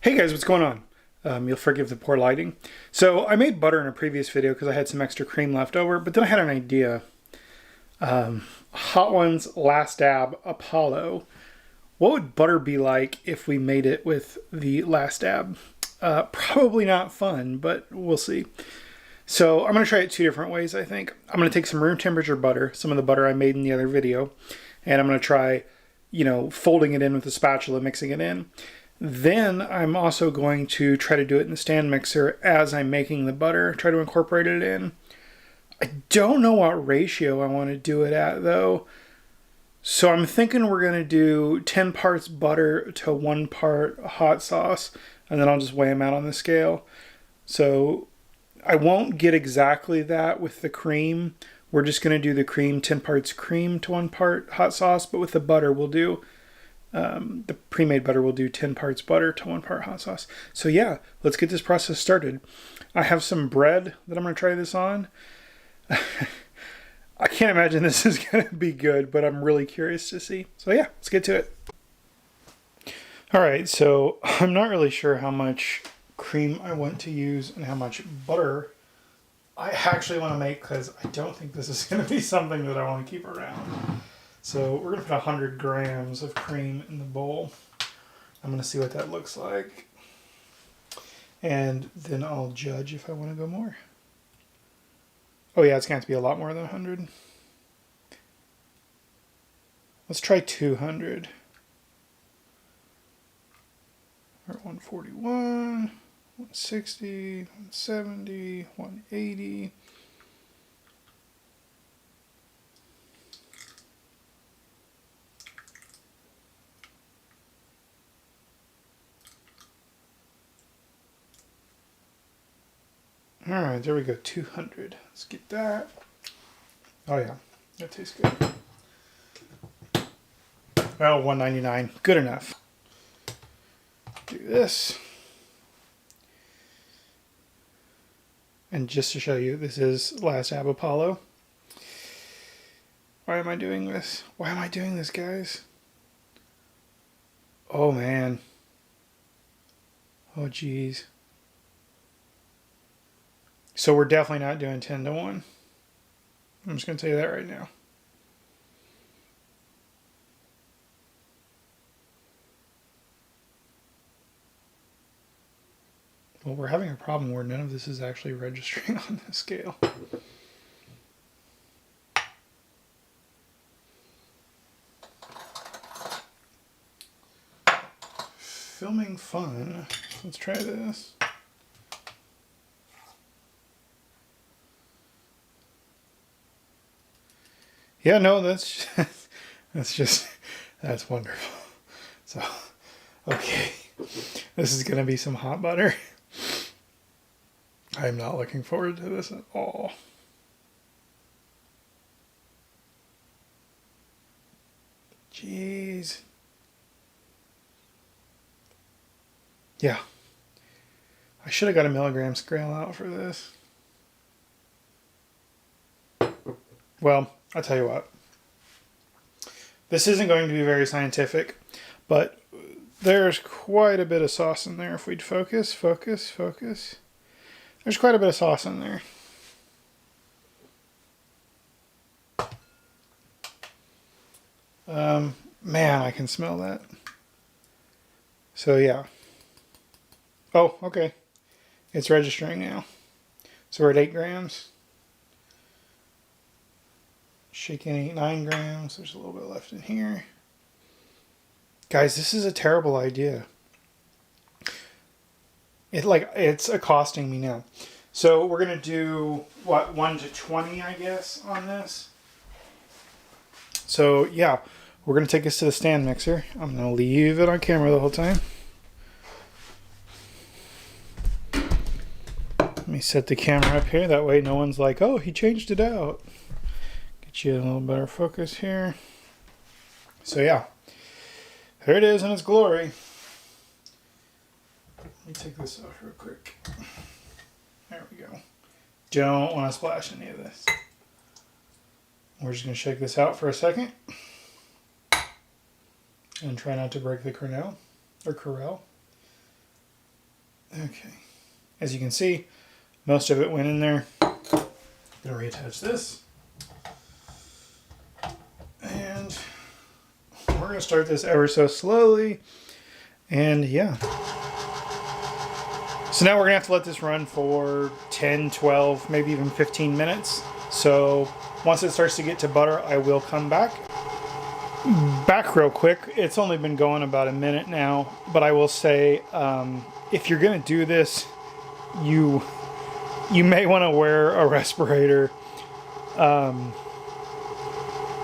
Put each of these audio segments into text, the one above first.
Hey guys, what's going on? You'll forgive the poor lighting. So I made butter in a previous video because I had some extra cream left over, but then I had an idea. Hot Ones Last Dab Apollo. What would butter be like if we made it with the Last Dab? Probably not fun, but we'll see. So I'm going to try it two different ways, I think. I'm going to take some room temperature butter, some of the butter I made in the other video, and I'm going to try, folding it in with a spatula, mixing it in. Then I'm also going to try to do it in the stand mixer as I'm making the butter, try to incorporate it in. I don't know what ratio I want to do it at though. So I'm thinking we're going to do 10 parts butter to 1 part hot sauce, and then I'll just weigh them out on the scale. So I won't get exactly that with the cream. We're just going to do the cream, 10 parts cream to 1 part hot sauce, but with the butter we'll do the pre-made butter will do 10 parts butter to 1 part hot sauce. So yeah, let's get this process started. I have some bread that I'm going to try this on. I can't imagine this is going to be good, but I'm really curious to see. So yeah, let's get to it. Alright, so I'm not really sure how much cream I want to use and how much butter I actually want to make, because I don't think this is going to be something that I want to keep around. So we're going to put 100 grams of cream in the bowl. I'm going to see what that looks like. And then I'll judge if I want to go more. Oh yeah, it's going to have to be a lot more than 100. Let's try 200. Or 141, 160, 170, 180. All right, there we go, 200. Let's get that. Oh yeah, that tastes good. Well, 199, good enough. Do this. And just to show you, this is Last Dab Apollo. Why am I doing this? Why am I doing this, guys? Oh man. Oh geez. So we're definitely not doing 10 to 1. I'm just going to tell you that right now. Well, we're having a problem where none of this is actually registering on the scale. Filming fun. Let's try this. Yeah, no, that's that's wonderful. So, okay, this is going to be some hot butter. I'm not looking forward to this at all. Jeez. Yeah. I should have got a milligram scale out for this. Well, I'll tell you what. This isn't going to be very scientific, but there's quite a bit of sauce in there. If we'd focus. There's quite a bit of sauce in there. Man, I can smell that. So yeah. Oh, okay. It's registering now. So we're at 8 grams. Shaking 9 grams. There's a little bit left in here. Guys, this is a terrible idea. It's accosting me now. So we're gonna do what, 1 to 20, I guess, on this. So yeah, we're gonna take this to the stand mixer. I'm gonna leave it on camera the whole time. Let me set the camera up here. That way no one's like, oh, he changed it out. Get you a little better focus here. So yeah, there it is in its glory. Let me take this off real quick. There we go. Don't want to splash any of this. We're just going to shake this out for a second. And try not to break the kernel, or Corel. Okay. As you can see, most of it went in there. I'm gonna reattach this. And we're gonna start this ever so slowly. And yeah. So now we're gonna have to let this run for 10, 12, maybe even 15 minutes. So once it starts to get to butter, I will come back. Back real quick. It's only been going about a minute now, but I will say, if you're gonna do this, you may want to wear a respirator. I'm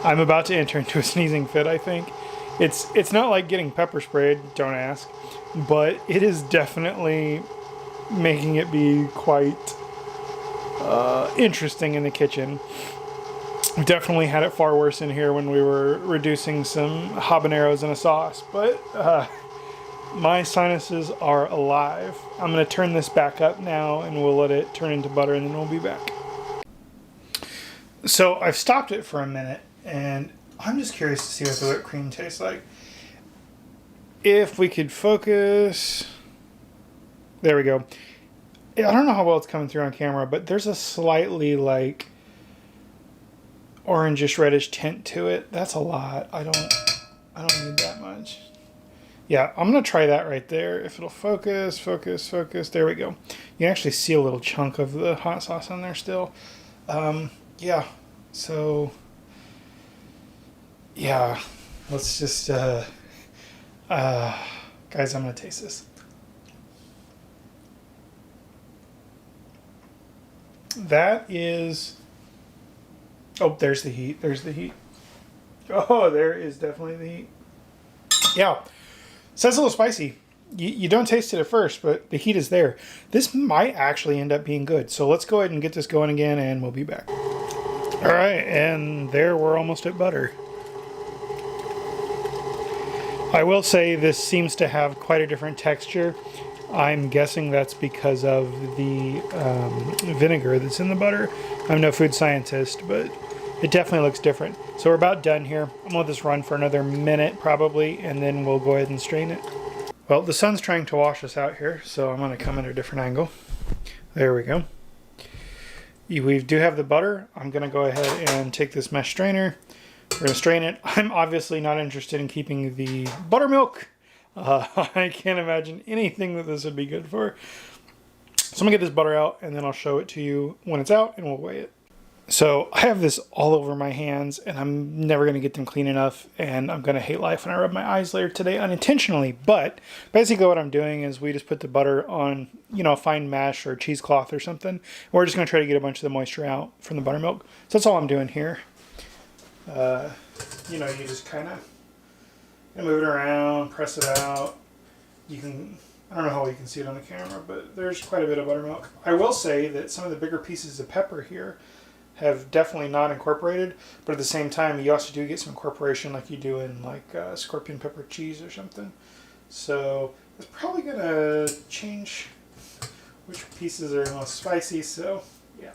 about to enter into a sneezing fit, I think. It's not like getting pepper sprayed, don't ask, but it is definitely making it be quite interesting in the kitchen. We've definitely had it far worse in here when we were reducing some habaneros in a sauce, but my sinuses are alive. I'm going to turn this back up now and we'll let it turn into butter and then we'll be back. So I've stopped it for a minute and I'm just curious to see what the whipped cream tastes like. If we could focus. There we go. I don't know how well it's coming through on camera, but there's a slightly like orangish reddish tint to it. That's a lot. I don't need that much. Yeah, I'm going to try that right there. If it'll focus. There we go. You can actually see a little chunk of the hot sauce on there still. Yeah, so, yeah, let's just, guys, I'm going to taste this. That is, oh, there's the heat. There's the heat. Oh, there is definitely the heat. Yeah. So that's a little spicy. You don't taste it at first, but the heat is there. This might actually end up being good. So let's go ahead and get this going again and we'll be back. All right, and there we're almost at butter. I will say this seems to have quite a different texture. I'm guessing that's because of the vinegar that's in the butter. I'm no food scientist, but it definitely looks different. So we're about done here. I'm gonna let this run for another minute probably, and then we'll go ahead and strain it. Well, the sun's trying to wash us out here, so I'm gonna come at a different angle. There we go. We do have the butter. I'm gonna go ahead and take this mesh strainer. We're gonna strain it. I'm obviously not interested in keeping the buttermilk. I can't imagine anything that this would be good for. So I'm gonna get this butter out and then I'll show it to you when it's out and we'll weigh it. So I have this all over my hands and I'm never going to get them clean enough and I'm going to hate life when I rub my eyes later today unintentionally. But basically what I'm doing is we just put the butter on, you know, a fine mesh or cheesecloth or something. We're just going to try to get a bunch of the moisture out from the buttermilk. So that's all I'm doing here. You know, you just kind of move it around, press it out. You can, I don't know how well you can see it on the camera, but there's quite a bit of buttermilk. I will say that some of the bigger pieces of pepper here have definitely not incorporated, but at the same time you also do get some incorporation like you do in like scorpion pepper cheese or something. So it's probably gonna change which pieces are most spicy. So yeah,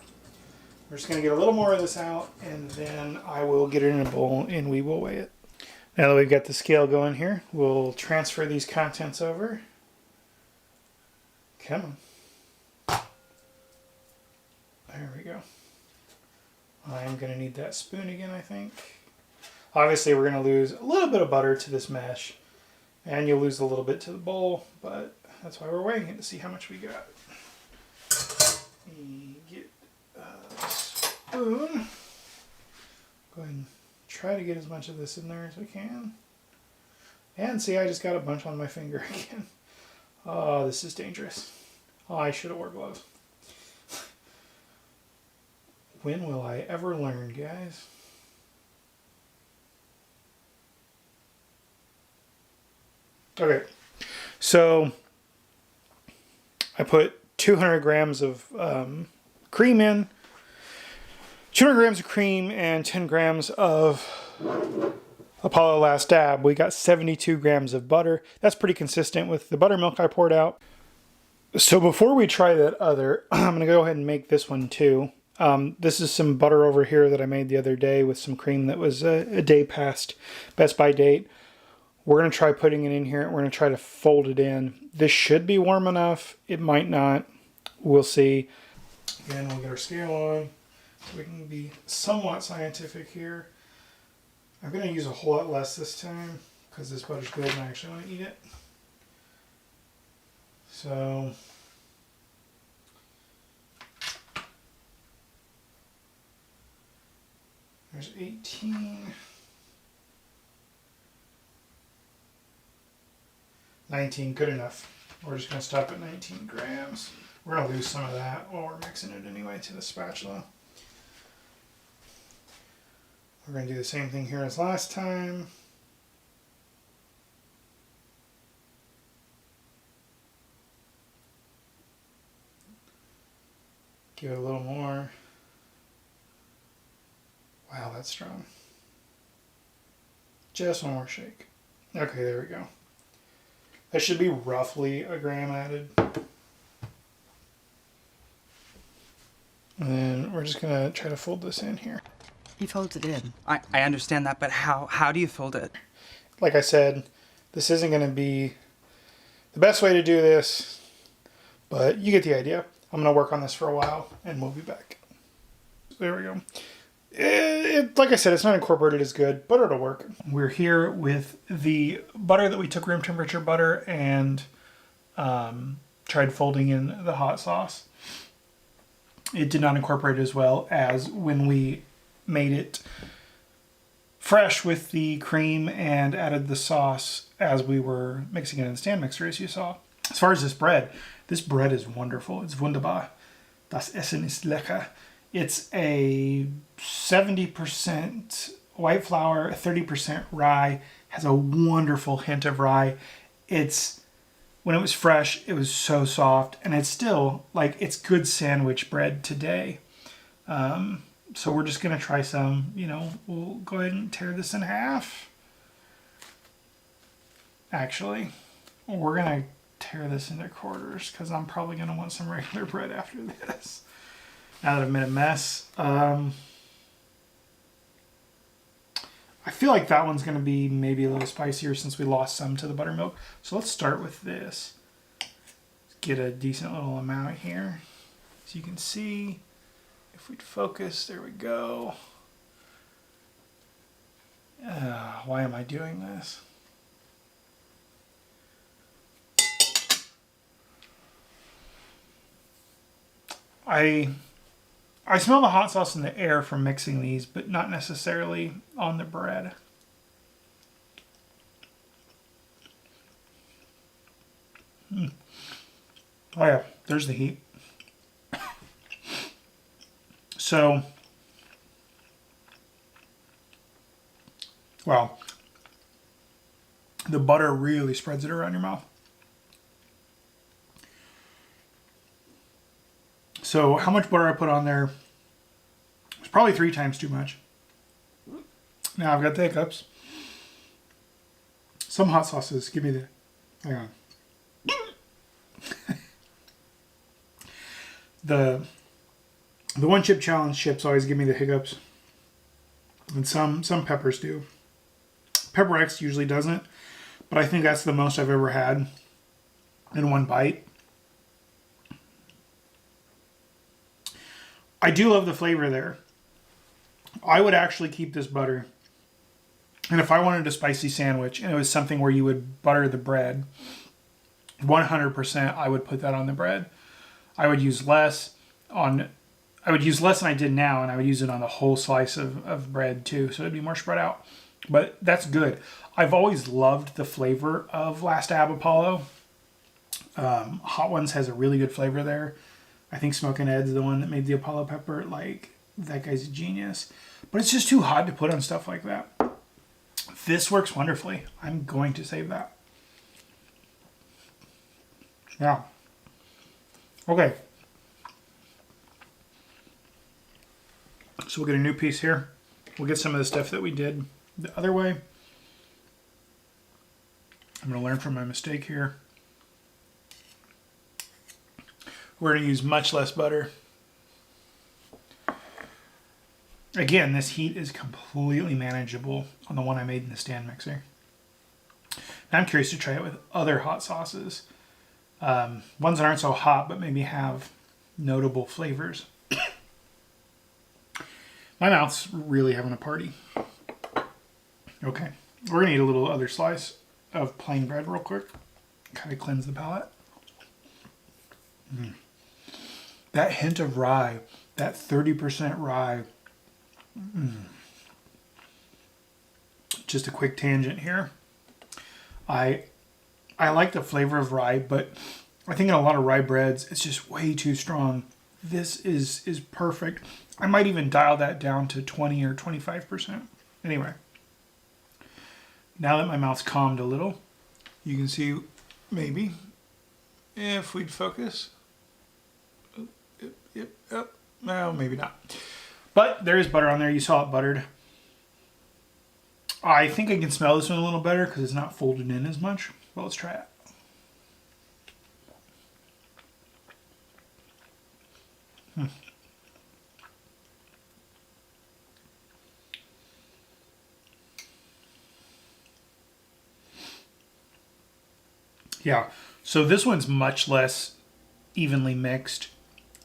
we're just gonna get a little more of this out and then I will get it in a bowl and we will weigh it. Now that we've got the scale going here, we'll transfer these contents over. Come on. There we go. I'm going to need that spoon again, I think. Obviously, we're going to lose a little bit of butter to this mesh, and you'll lose a little bit to the bowl, but that's why we're weighing it to see how much we got. Get a spoon. Go ahead and try to get as much of this in there as we can. And see, I just got a bunch on my finger again. Oh, this is dangerous. Oh, I should have worn gloves. When will I ever learn, guys? Okay, so I put 200 grams of cream in, 200 grams of cream and 10 grams of Apollo Last Dab. We got 72 grams of butter. That's pretty consistent with the buttermilk I poured out. So before we try that other, I'm going to go ahead and make this one too. This is some butter over here that I made the other day with some cream that was a day past best by date. We're going to try putting it in here. We're going to try to fold it in. This should be warm enough. It might not. We'll see. Again, we'll get our scale on so we can be somewhat scientific here. I'm going to use a whole lot less this time because this butter's good and I actually want to eat it. So there's 18. 19, good enough. We're just going to stop at 19 grams. We're going to lose some of that while we're mixing it anyway to the spatula. We're going to do the same thing here as last time. Give it a little more. Wow, that's strong. Just one more shake. Okay, there we go. That should be roughly a gram added. And then we're just gonna try to fold this in here. He folds it in. I understand that, but how do you fold it? Like I said, this isn't gonna be the best way to do this, but you get the idea. I'm gonna work on this for a while and we'll be back. There we go. Like I said, it's not incorporated as good, but it'll work. We're here with the butter that we took room temperature butter and tried folding in the hot sauce. It did not incorporate as well as when we made it fresh with the cream and added the sauce as we were mixing it in the stand mixer, as you saw. As far as this bread is wonderful. It's wunderbar. Das Essen ist lecker. It's a 70% white flour, 30% rye, has a wonderful hint of rye. When it was fresh, it was so soft, and it's still, like, it's good sandwich bread today. So we're just gonna try some, we'll go ahead and tear this in half. Actually, we're gonna tear this into quarters because I'm probably gonna want some regular bread after this. Now that I've made a mess, I feel like that one's going to be maybe a little spicier since we lost some to the buttermilk. So let's start with this. Let's get a decent little amount here. So you can see, if we'd focus, there we go. Why am I doing this? I smell the hot sauce in the air from mixing these, but not necessarily on the bread. Oh yeah, there's the heat. So, wow, the butter really spreads it around your mouth. So how much butter I put on there was probably 3 times too much. Now I've got the hiccups. Some hot sauces give me the... Hang on. The one chip challenge chips always give me the hiccups. And some peppers do. Pepper X usually doesn't. But I think that's the most I've ever had in one bite. I do love the flavor there. I would actually keep this butter. And if I wanted a spicy sandwich and it was something where you would butter the bread, 100% I would put that on the bread. I would use less than I did now, and I would use it on the whole slice of bread too, so it'd be more spread out. But that's good. I've always loved the flavor of Last Ab Apollo. Hot Ones has a really good flavor there. I think Smokin' Ed's the one that made the Apollo pepper. Like, that guy's a genius. But it's just too hot to put on stuff like that. This works wonderfully. I'm going to save that. Yeah. Okay. So we'll get a new piece here. We'll get some of the stuff that we did the other way. I'm going to learn from my mistake here. We're going to use much less butter. Again, this heat is completely manageable on the one I made in the stand mixer. I'm curious to try it with other hot sauces. Ones that aren't so hot, but maybe have notable flavors. My mouth's really having a party. Okay, we're gonna eat a little other slice of plain bread real quick. Kind of cleanse the palate. That hint of rye, that 30% rye. Just a quick tangent here. I like the flavor of rye, but I think in a lot of rye breads, it's just way too strong. This is perfect. I might even dial that down to 20 or 25%. Anyway, now that my mouth's calmed a little, you can see maybe if we'd focus. No, maybe not. But there is butter on there. You saw it buttered. I think I can smell this one a little better because it's not folded in as much. Well, let's try it. Yeah, so this one's much less evenly mixed.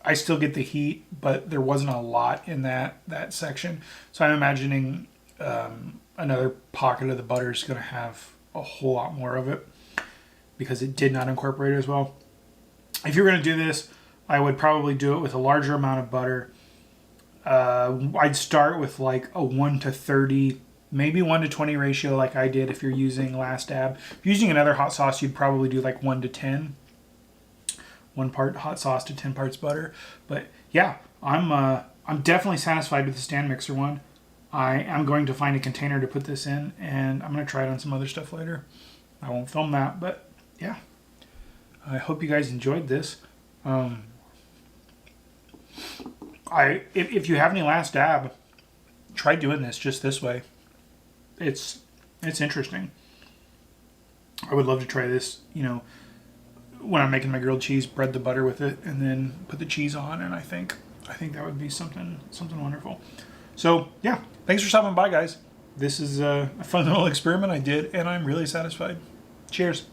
I still get the heat, but there wasn't a lot in that section. So I'm imagining another pocket of the butter is going to have a whole lot more of it because it did not incorporate as well. If you're going to do this, I would probably do it with a larger amount of butter. I'd start with like a 1:30, maybe 1:20 ratio like I did if you're using Last Dab. If you're using another hot sauce, you'd probably do like 1:10. 1 part hot sauce to 10 parts butter. But yeah, I'm definitely satisfied with the stand mixer one. I am going to find a container to put this in, and I'm going to try it on some other stuff later. I won't film that, but yeah. I hope you guys enjoyed this. If you have any Last Dab, try doing this just this way. It's interesting. I would love to try this, when I'm making my grilled cheese, bread the butter with it, and then put the cheese on, and I think that would be something wonderful. So yeah, thanks for stopping by, guys. This is a fun little experiment I did, and I'm really satisfied. Cheers.